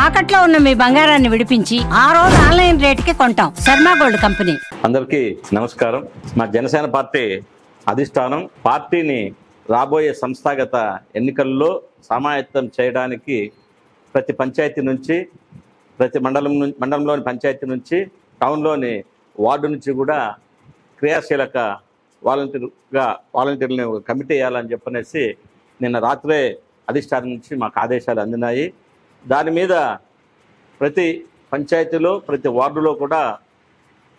తాకట్లో ఉన్న మీ బంగారాన్ని విడిపించి ఆ రోజు ఆన్లైన్ రేటుకి కొంటాం. Sharma gold company. అందరికీ నమస్కారం. మా జనసేన పార్టీ అధిష్టానం పార్టీని రాబోయే సంస్థాగత ఎన్నికల్లో సమాయత్తం చేయడానికి ప్రతి పంచాయతీ నుంచి, ప్రతి మండలంలోని పంచాయతీ నుంచి, టౌన్లోని వార్డు నుంచి కూడా క్రియాశీలక వాలంటీర్లని కమిటీ వేయాలని చెప్పనేసి నిన్న రాత్రే అధిష్టానం నుంచి మాకు ఆదేశాలు అందినాయి. దాని మీద ప్రతి పంచాయతీలో, ప్రతి వార్డులో కూడా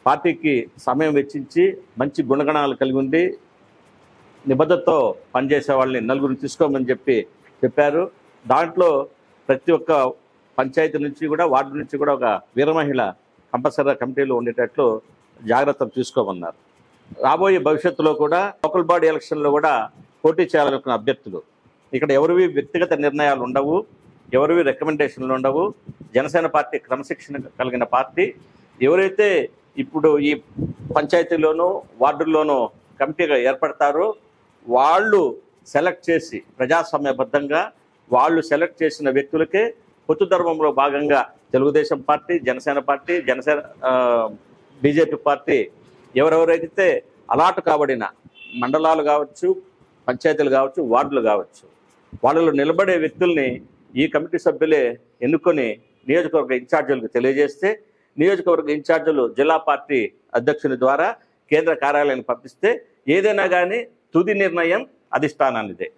పార్టీకి సమయం వెచ్చించి మంచి గుణగణాలు కలిగి ఉండి నిబద్ధతతో పనిచేసే వాళ్ళని నలుగురిని తీసుకోమని చెప్పారు. దాంట్లో ప్రతి ఒక్క పంచాయతీ నుంచి కూడా, వార్డు నుంచి కూడా ఒక వీరమహిళ కంపల్సరీగా కమిటీలో ఉండేటట్లు జాగ్రత్తలు తీసుకోమన్నారు. రాబోయే భవిష్యత్తులో కూడా లోకల్ బాడీ ఎలక్షన్లో కూడా పోటీ చేయాలనుకున్న అభ్యర్థులు ఇక్కడ ఎవరివి వ్యక్తిగత నిర్ణయాలు ఉండవు, ఎవరివి రికమెండేషన్లు ఉండవు. జనసేన పార్టీ క్రమశిక్షణ కలిగిన పార్టీ. ఎవరైతే ఇప్పుడు ఈ పంచాయతీలోనూ వార్డుల్లోనూ కమిటీగా ఏర్పడతారో వాళ్ళు సెలెక్ట్ చేసి, ప్రజాస్వామ్యబద్ధంగా వాళ్ళు సెలెక్ట్ చేసిన వ్యక్తులకే పొత్తు ధర్మంలో భాగంగా Telugu Desam party, Janasena party, BJP party ఎవరెవరైతే అలాట్ కాబడిన మండలాలు కావచ్చు, పంచాయతీలు కావచ్చు, వార్డులు కావచ్చు, వాళ్ళలో నిలబడే వ్యక్తుల్ని ఈ కమిటీ సభ్యులే ఎన్నుకొని నియోజకవర్గ ఇన్ఛార్జీలకు తెలియజేస్తే, నియోజకవర్గ ఇన్ఛార్జీలు జిల్లా పార్టీ అధ్యక్షుని ద్వారా కేంద్ర కార్యాలయానికి పంపిస్తే ఏదైనా కానీ తుది నిర్ణయం అధిష్టానానిదే.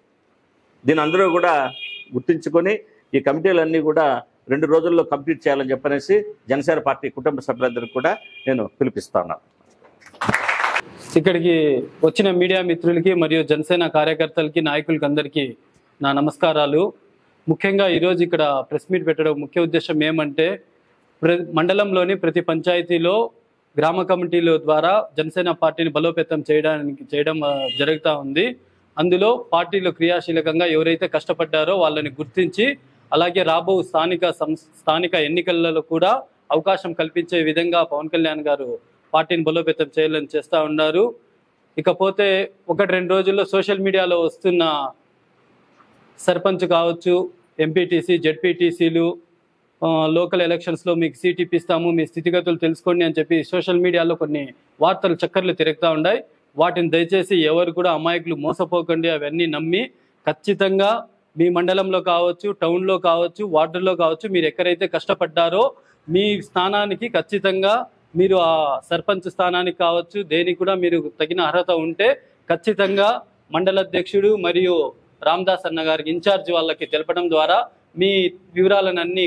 దీని అందరూ కూడా గుర్తించుకొని ఈ కమిటీలన్నీ కూడా 2 రోజుల్లో కంప్లీట్ చేయాలని చెప్పనేసి జనసేన పార్టీ కుటుంబ సభ్యులందరికీ కూడా నేను పిలిపిస్తున్నాను. ఇక్కడికి వచ్చిన మీడియా మిత్రులకి మరియు జనసేన కార్యకర్తలకి, నాయకులకి అందరికీ నా నమస్కారాలు. ముఖ్యంగా ఈరోజు ఇక్కడ ప్రెస్ మీట్ పెట్టడం ముఖ్య ఉద్దేశం ఏమంటే, మండలంలోని ప్రతి పంచాయతీలో గ్రామ కమిటీల ద్వారా జనసేన పార్టీని బలోపేతం చేయడం జరుగుతూ ఉంది. అందులో పార్టీలో క్రియాశీలకంగా ఎవరైతే కష్టపడ్డారో వాళ్ళని గుర్తించి, అలాగే రాబో స్థానిక ఎన్నికలలో కూడా అవకాశం కల్పించే విధంగా పవన్ కళ్యాణ్ గారు పార్టీని బలోపేతం చేయాలని చేస్తూ ఉన్నారు. ఇకపోతే 1-2 రోజుల్లో సోషల్ మీడియాలో వస్తున్న సర్పంచ్ కావచ్చు, ఎంపీటీసీ, జెడ్పీటీసీలు, లోకల్ ఎలక్షన్స్లో మీకు సీట్ ఇప్పిస్తాము, మీ స్థితిగతులు తెలుసుకోండి అని చెప్పి సోషల్ మీడియాలో కొన్ని వార్తలు చక్కర్లు తిరుగుతూ ఉన్నాయి. వాటిని దయచేసి ఎవరు కూడా అమాయకులు మోసపోకండి. అవన్నీ నమ్మి ఖచ్చితంగా మీ మండలంలో కావచ్చు, టౌన్లో కావచ్చు, వార్డుల్లో కావచ్చు, మీరు ఎక్కడైతే కష్టపడ్డారో మీ స్థానానికి ఖచ్చితంగా మీరు ఆ సర్పంచ్ స్థానానికి కావచ్చు, దేనికి కూడా మీరు తగిన అర్హత ఉంటే ఖచ్చితంగా మండల అధ్యక్షుడు మరియు రామదాస్ అన్న గారికి ఇన్ఛార్జ్ వాళ్ళకి తెలపడం ద్వారా మీ వివరాలను అన్ని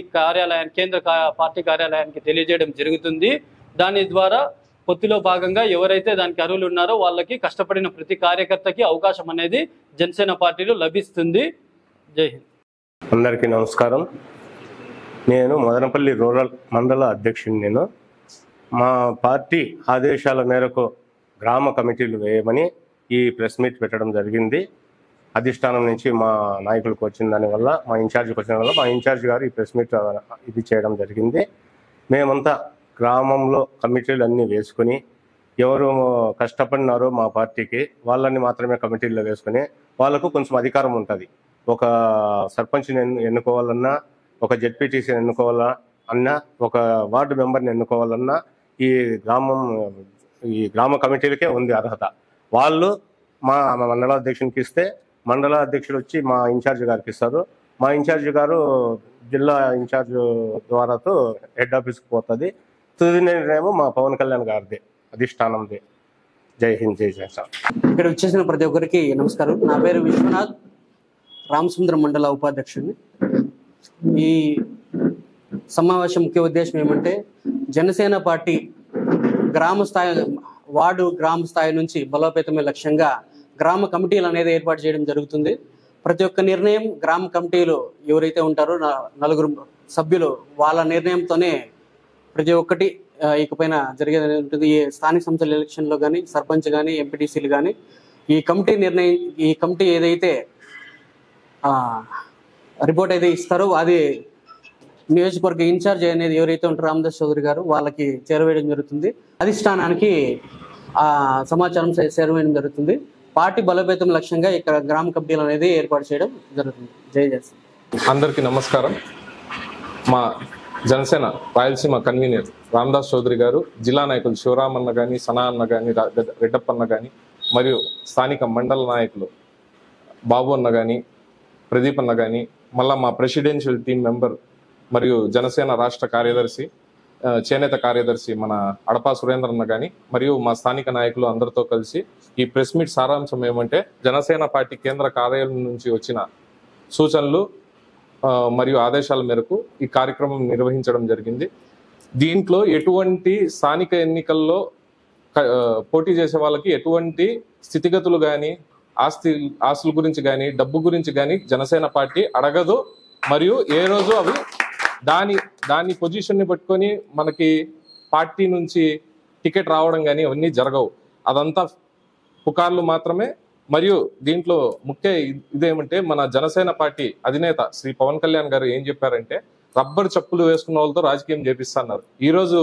కేంద్ర పార్టీ కార్యాలయానికి తెలియజేయడం జరుగుతుంది. దాని ద్వారా పొత్తులో భాగంగా ఎవరైతే దానికి అర్హులు ఉన్నారో వాళ్ళకి, కష్టపడిన ప్రతి కార్యకర్తకి అవకాశం అనేది జనసేన పార్టీలో లభిస్తుంది. జై హింద్. అందరికీ నమస్కారం. నేను మదనపల్లి రూరల్ మండల అధ్యక్షుడిని. మా పార్టీ ఆదేశాల మేరకు గ్రామ కమిటీలు వేయమని ఈ ప్రెస్ మీట్ పెట్టడం జరిగింది. అధిష్టానం నుంచి మా నాయకులకు వచ్చిన దానివల్ల, మా ఇన్ఛార్జికి వచ్చిన వల్ల మా ఇన్ఛార్జ్ గారు ఈ ప్రెస్ మీట్ ఇది చేయడం జరిగింది. మేమంతా గ్రామంలో కమిటీలు అన్నీ వేసుకొని, ఎవరు కష్టపడినారో మా పార్టీకి వాళ్ళని మాత్రమే కమిటీల్లో వేసుకొని, వాళ్ళకు కొంచెం అధికారం ఉంటుంది. ఒక సర్పంచ్ని ఎన్నుకోవాలన్నా, ఒక జెడ్పీటీసీని ఎన్నుకోవాలన్నా, ఒక వార్డు మెంబర్ని ఎన్నుకోవాలన్నా ఈ గ్రామ కమిటీలకే ఉంది అర్హత. వాళ్ళు మా మండల అధ్యక్షునికి ఇస్తే, మండల అధ్యక్షుడు వచ్చి మా ఇన్ఛార్జ్ గారికి ఇస్తారు. మా ఇన్ఛార్జ్ గారు జిల్లా ఇన్ఛార్జ్ ద్వారాతో హెడ్ ఆఫీస్కి పోతుంది. తుది నిర్ణయం మా పవన్ కళ్యాణ్ గారిదే, అధిష్టానందే. జై హింద్, జై జనసేన. ఇక్కడ వచ్చేసిన ప్రతి ఒక్కరికి నమస్కారం. నా పేరు విశ్వనాథ్, రామసుందరం మండల ఉపాధ్యక్షుడిని. ఈ సమావేశం ముఖ్య ఉద్దేశం ఏమంటే, జనసేన పార్టీ గ్రామ స్థాయి నుంచి బలోపేతమే లక్ష్యంగా గ్రామ కమిటీలు అనేది ఏర్పాటు చేయడం జరుగుతుంది. ప్రతి ఒక్క నిర్ణయం గ్రామ కమిటీలు ఎవరైతే ఉంటారో 4 సభ్యులు, వాళ్ళ నిర్ణయంతోనే ప్రతి ఒక్కటి ఇకపైన జరిగేది ఉంటుంది. ఈ స్థానిక సంస్థల ఎలక్షన్లో కానీ, సర్పంచ్ కానీ, ఎంపీటీసీలు కానీ ఈ కమిటీ ఏదైతే రిపోర్ట్ అయితే ఇస్తారో అది నియోజకవర్గ ఇన్ఛార్జ్ అనేది ఎవరైతే ఉంటారో రామదాస్ చౌదరి గారు వాళ్ళకి చేరవేయడం జరుగుతుంది. అధిష్టానానికి సమాచారం చేరవేయడం జరుగుతుంది. పార్టీ బలోపేతం లక్ష్యంగా ఇక్కడ గ్రామ కమిటీలు అనేది ఏర్పాటు చేయడం జరుగుతుంది. జై జగన్. అందరికీ నమస్కారం. మా జనసేన రాయలసీమ కన్వీనర్ రామదాస్ చౌదరి గారు, జిల్లా నాయకులు శివరామన్న కానీ, సనా అన్న కానీ, రెడ్డప్పన్న కానీ, మరియు స్థానిక మండల నాయకులు బాబు అన్న కానీ, ప్రదీప్ అన్న కానీ, మళ్ళా మా ప్రెసిడెన్షియల్ టీం మెంబర్ మరియు జనసేన రాష్ట్ర కార్యదర్శి, చేనేత కార్యదర్శి మన అడపా సురేంద్ర అన్న కానీ, మరియు మా స్థానిక నాయకులు అందరితో కలిసి ఈ ప్రెస్ మీట్ సారాంశం ఏమంటే, జనసేన పార్టీ కేంద్ర కార్యాలయం నుంచి వచ్చిన సూచనలు మరియు ఆదేశాల మేరకు ఈ కార్యక్రమం నిర్వహించడం జరిగింది. దీంట్లో ఎటువంటి స్థానిక ఎన్నికల్లో పోటీ చేసే వాళ్ళకి ఎటువంటి స్థితిగతులు కానీ, ఆస్తుల గురించి కానీ, డబ్బు గురించి కానీ జనసేన పార్టీ అడగదు. మరియు ఏ రోజు అవి దాని పొజిషన్ని పట్టుకొని మనకి పార్టీ నుంచి టికెట్ రావడం కానీ అవన్నీ జరగవు. అదంతా పుకార్లు మాత్రమే. మరియు దీంట్లో ముఖ్య ఇదేమంటే, మన జనసేన పార్టీ అధినేత శ్రీ పవన్ కళ్యాణ్ గారు ఏం చెప్పారంటే, రబ్బర్ చెప్పులు వేసుకున్న వాళ్ళతో రాజకీయం చేపిస్తున్నారు. ఈరోజు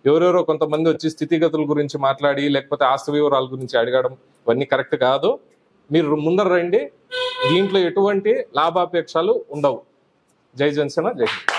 ఎవరెవరో కొంతమంది వచ్చి స్థితిగతుల గురించి మాట్లాడి, లేకపోతే ఆస్తి వివరాల గురించి అడగడం ఇవన్నీ కరెక్ట్ కాదు. మీరు ముందర రండి, దీంట్లో ఎటువంటి లాభాపేక్షలు ఉండవు. జై జనసేన, జై హింద్.